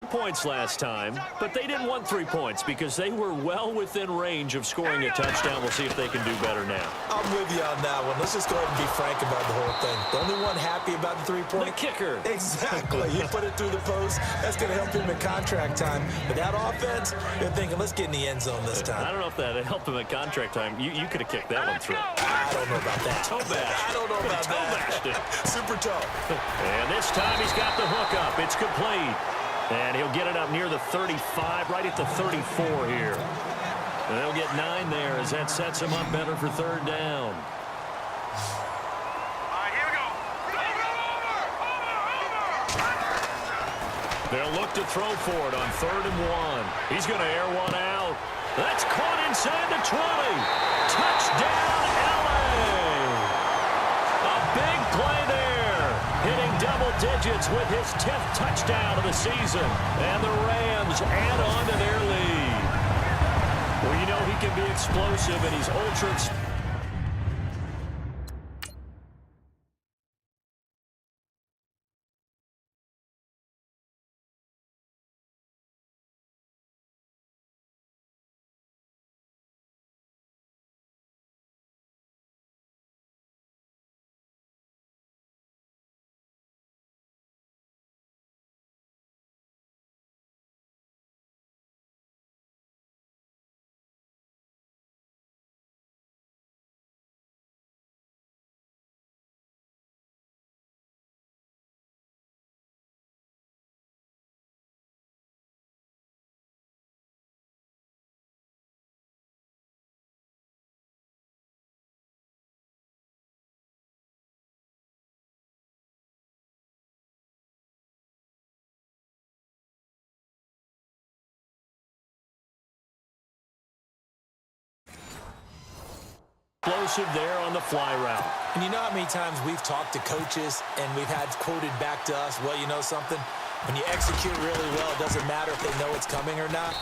points last time, but they didn't want 3 points because they were well within range of scoring a touchdown. We'll see if they can do better now. I'm with you on that one. Let's just go ahead and be frank about the whole thing. The only one happy about the 3-point? The kicker. Exactly. He put it through the post. That's going to help him in contract time. But that offense, they're thinking, let's get in the end zone this time. I don't know if that helped him at contract time. You could have kicked that one through. I don't know about that. Toe bash. I don't know about that. Super toe. And this time he's got the hook up. It's complete. And he'll get it up near the 35, right at the 34 here. And they'll get 9 there as that sets him up better for third down. Here we go. They'll look to throw for it on 3rd and 1. He's going to air one out. That's caught inside the 20. Touchdown, LA. A big play there. Hitting double digits with his 10th touchdown of the season. And the Rams add on to their lead. Well, you know he can be explosive, and he's ultra explosive. There on the fly route. And you know how many times we've talked to coaches and we've had quoted back to us, well, you know something? When you execute really well, it doesn't matter if they know it's coming or not.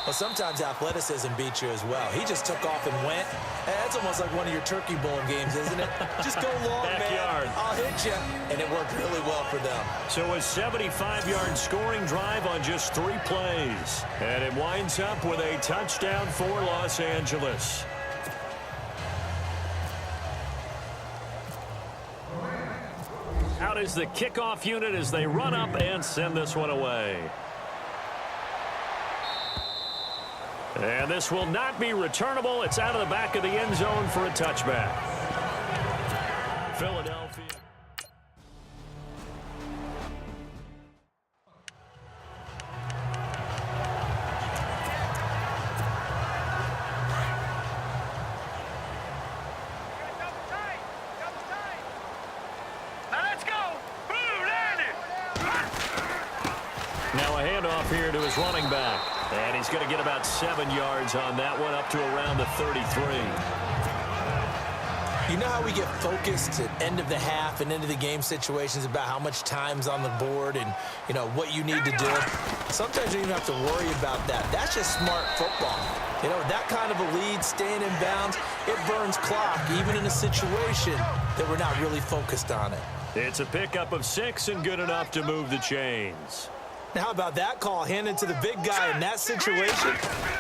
Well, sometimes athleticism beats you as well. He just took off and went. That's almost like one of your turkey bowl games, isn't it? Just go long, Backyard. man. I'll hit you. And it worked really well for them. So a 75-yard scoring drive on just 3 plays. And it winds up with a touchdown for Los Angeles. Out is the kickoff unit as they run up and send this one away. And this will not be returnable. It's out of the back of the end zone for a touchback. Philadelphia. Now a handoff here to his running back. And he's going to get about 7 yards on that one, up to around the 33. You know how we get focused at end of the half and end of the game situations about how much time's on the board and, you know, what you need to do? Sometimes you don't even have to worry about that. That's just smart football. You know, that kind of a lead, staying in bounds, it burns clock, even in a situation that we're not really focused on it. It's a pickup of 6 and good enough to move the chains. Now, how about that call handed to the big guy in that situation?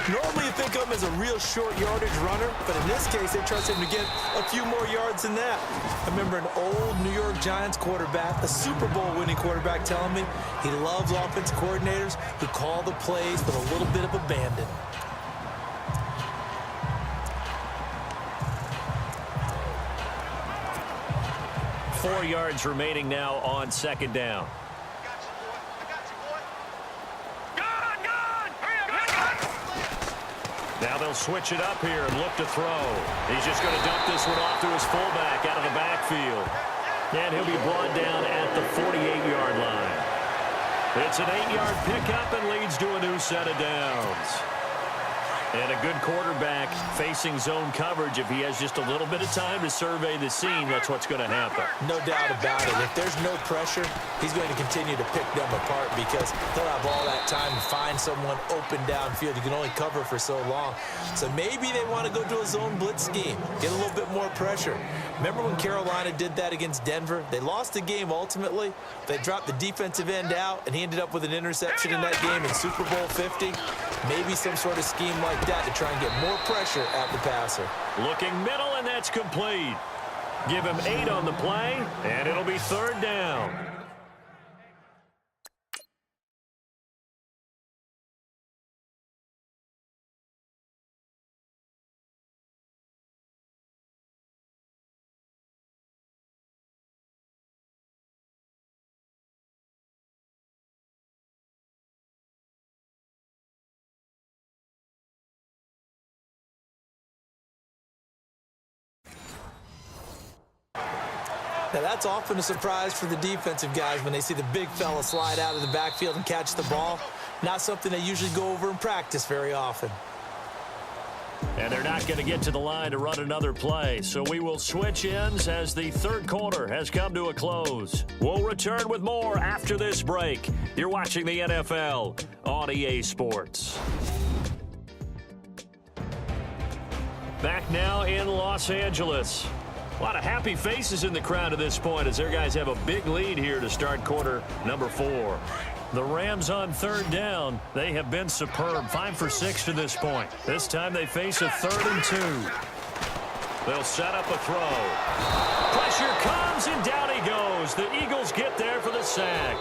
Normally you think of him as a real short yardage runner, but in this case they trust him to get a few more yards than that. I remember an old New York Giants quarterback, a Super Bowl winning quarterback, telling me he loves offensive coordinators who call the plays with a little bit of abandon. Four yards remaining now on second down. Now they'll switch it up here and look to throw. He's just going to dump this one off to his fullback out of the backfield. And he'll be brought down at the 48-yard line. It's an 8-yard pickup and leads to a new set of downs. And a good quarterback facing zone coverage. If he has just a little bit of time to survey the scene, that's what's going to happen. No doubt about it. If there's no pressure, he's going to continue to pick them apart because they'll have all that time to find someone open downfield. You can only cover for so long. So maybe they want to go to a zone blitz scheme, get a little bit more pressure. Remember when Carolina did that against Denver? They lost the game ultimately. They dropped the defensive end out, and he ended up with an interception in that game in Super Bowl 50. Maybe some sort of scheme like that to try and get more pressure at the passer. Looking middle, and that's complete. Give him 8 on the play, and it'll be 3rd down. Now, that's often a surprise for the defensive guys when they see the big fella slide out of the backfield and catch the ball. Not something they usually go over in practice very often. And they're not going to get to the line to run another play, so we will switch ends as the 3rd quarter has come to a close. We'll return with more after this break. You're watching the NFL on EA Sports. Back now in Los Angeles. A lot of happy faces in the crowd at this point as their guys have a big lead here to start quarter number 4. The Rams on 3rd down. They have been superb, 5 for 6 to this point. This time they face a 3rd and 2. They'll set up a throw. Pressure comes, and down he goes. The Eagles get there for the sack.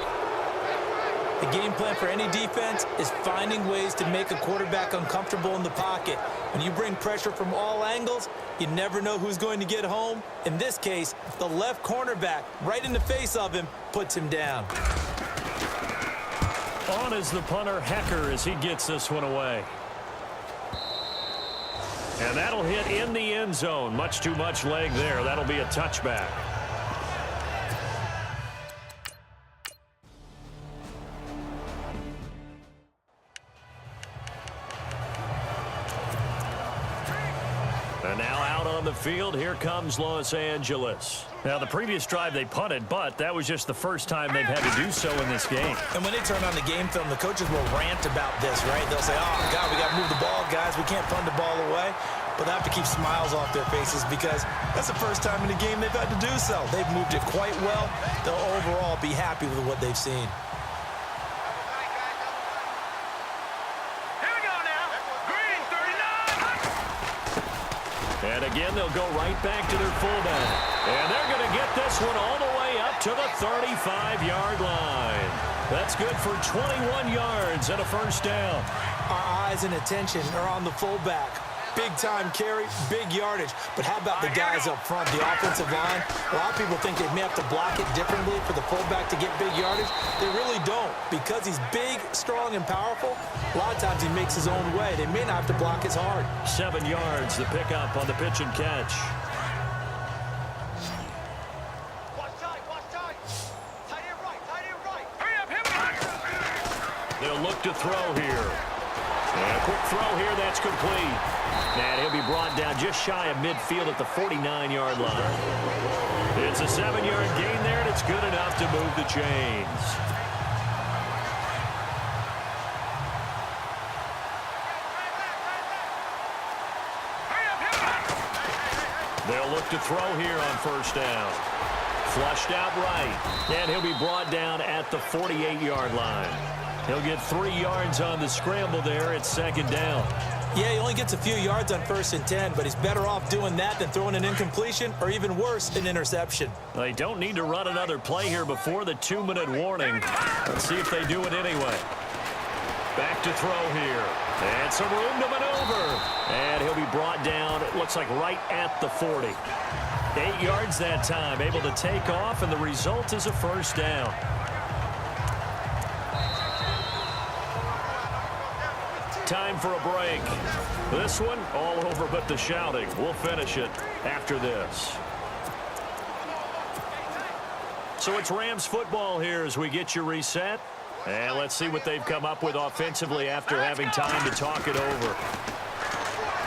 The game plan for any defense is finding ways to make a quarterback uncomfortable in the pocket. When you bring pressure from all angles, you never know who's going to get home. In this case, the left cornerback, right in the face of him, puts him down. On is the punter, Hecker, as he gets this one away. And that'll hit in the end zone. Much too much leg there. That'll be a touchback. And now out on the field, here comes Los Angeles. Now, the previous drive they punted, but that was just the first time they've had to do so in this game. And when they turn on the game film, the coaches will rant about this, right? They'll say, oh, God, we got to move the ball, guys. We can't punt the ball away. But they have to keep smiles off their faces because that's the first time in the game they've had to do so. They've moved it quite well. They'll overall be happy with what they've seen. And again, they'll go right back to their fullback. And they're going to get this one all the way up to the 35-yard line. That's good for 21 yards and a 1st down. Our eyes and attention are on the fullback. Big-time carry, big yardage. But how about the guys up front, the offensive line? A lot of people think they may have to block it differently for the fullback to get big yardage. They really don't. Because he's big, strong, and powerful, a lot of times he makes his own way. They may not have to block as hard. 7 yards, the pickup on the pitch and catch. They'll look to throw here. And a quick throw here, that's complete. And he'll be brought down just shy of midfield at the 49-yard line. It's a 7-yard gain there, and it's good enough to move the chains. They'll look to throw here on 1st down. Flushed out right, and he'll be brought down at the 48-yard line. He'll get 3 yards on the scramble there. It's 2nd down. Yeah, he only gets a few yards on 1st and 10, but he's better off doing that than throwing an incompletion or even worse, an interception. They don't need to run another play here before the 2-minute warning. Let's see if they do it anyway. Back to throw here. And some room to maneuver. And he'll be brought down, it looks like right at the 40. 8 yards that time, able to take off, and the result is a 1st down. Time for a break. This one all over but the shouting. We'll finish it after this. So it's Rams football here as we get you reset. And let's see what they've come up with offensively after having time to talk it over.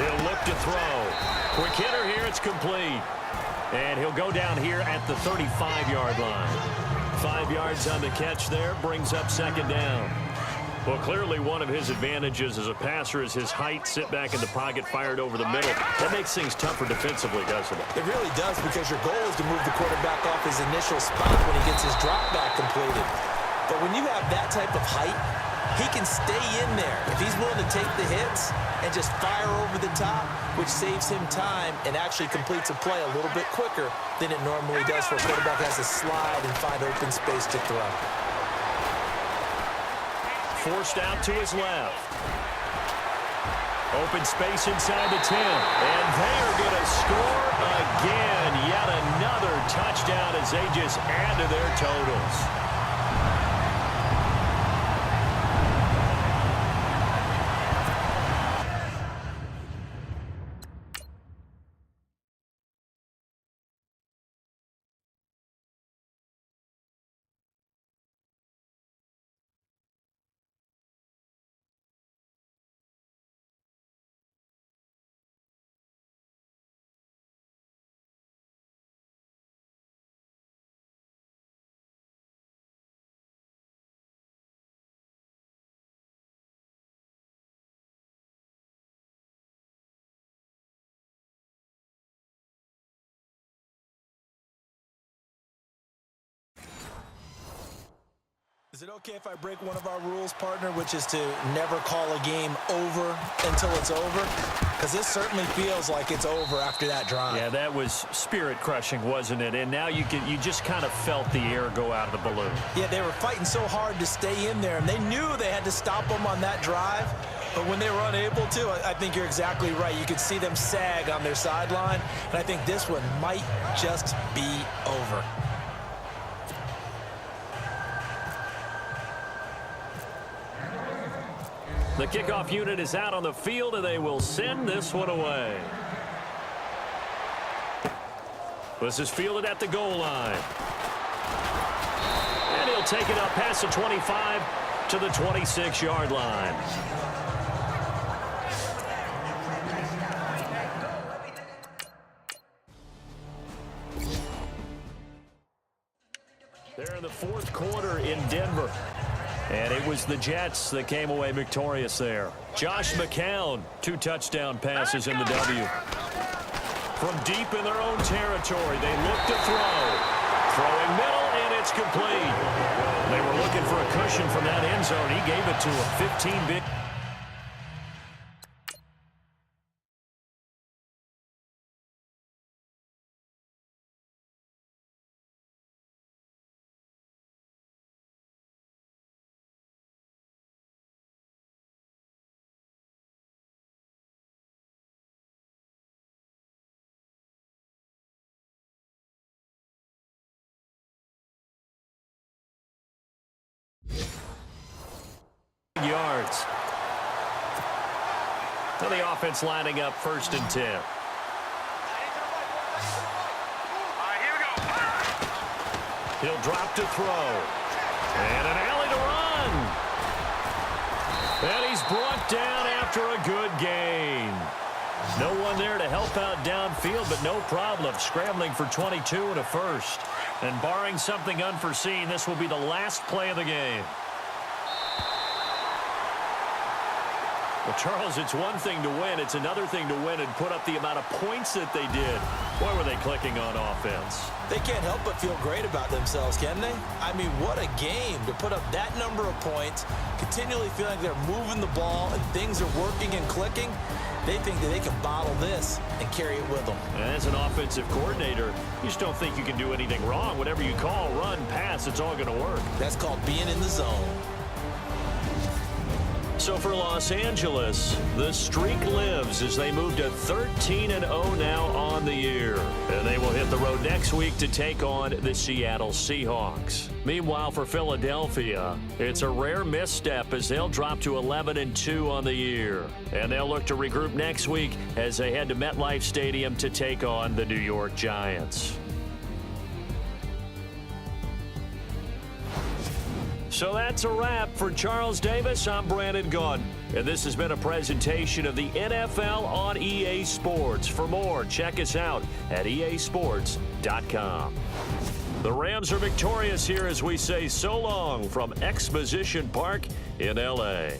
He'll look to throw. Quick hitter here, it's complete. And he'll go down here at the 35-yard line. 5 yards on the catch there, brings up 2nd down. Well, clearly one of his advantages as a passer is his height. Sit back in the pocket, fired over the middle. That makes things tougher defensively, doesn't it? It really does, because your goal is to move the quarterback off his initial spot when he gets his drop back completed. But when you have that type of height, he can stay in there if he's willing to take the hits and just fire over the top, which saves him time and actually completes a play a little bit quicker than it normally does, where a quarterback has to slide and find open space to throw. Forced out to his left. Open space inside the 10. And they are going to score again. Yet another touchdown as they just add to their totals. Is it okay if I break one of our rules, partner, which is to never call a game over until it's over? Because this certainly feels like it's over after that drive. Yeah, that was spirit-crushing, wasn't it? And now you just kind of felt the air go out of the balloon. Yeah, they were fighting so hard to stay in there, and they knew they had to stop them on that drive. But when they were unable to, I think you're exactly right. You could see them sag on their sideline, and I think this one might just be over. The kickoff unit is out on the field, and they will send this one away. This is fielded at the goal line. And he'll take it up past the 25 to the 26-yard line. They're in the fourth quarter in Denver. And it was the Jets that came away victorious there. Josh McCown, 2 touchdown passes in the W. From deep in their own territory, they look to throw. Throwing middle, and it's complete. They were looking for a cushion from that end zone. He gave it to him. 15 big. Yards. So the offense lining up 1st and 10. He'll drop to throw. And an alley to run. And he's brought down after a good gain. No one there to help out downfield, but no problem. Scrambling for 22 and a first. And barring something unforeseen, this will be the last play of the game. Well, Charles, it's one thing to win. It's another thing to win and put up the amount of points that they did. Boy, were they clicking on offense. They can't help but feel great about themselves, can they? I mean, what a game to put up that number of points, continually feeling like they're moving the ball and things are working and clicking. They think that they can bottle this and carry it with them. And as an offensive coordinator, you just don't think you can do anything wrong. Whatever you call, run, pass, it's all going to work. That's called being in the zone. So for Los Angeles, the streak lives as they move to 13-0 now on the year. And they will hit the road next week to take on the Seattle Seahawks. Meanwhile, for Philadelphia, it's a rare misstep as they'll drop to 11-2 on the year. And they'll look to regroup next week as they head to MetLife Stadium to take on the New York Giants. So that's a wrap. For Charles Davis, I'm Brandon Gaudin. And this has been a presentation of the NFL on EA Sports. For more, check us out at easports.com. The Rams are victorious here as we say so long from Exposition Park in L.A.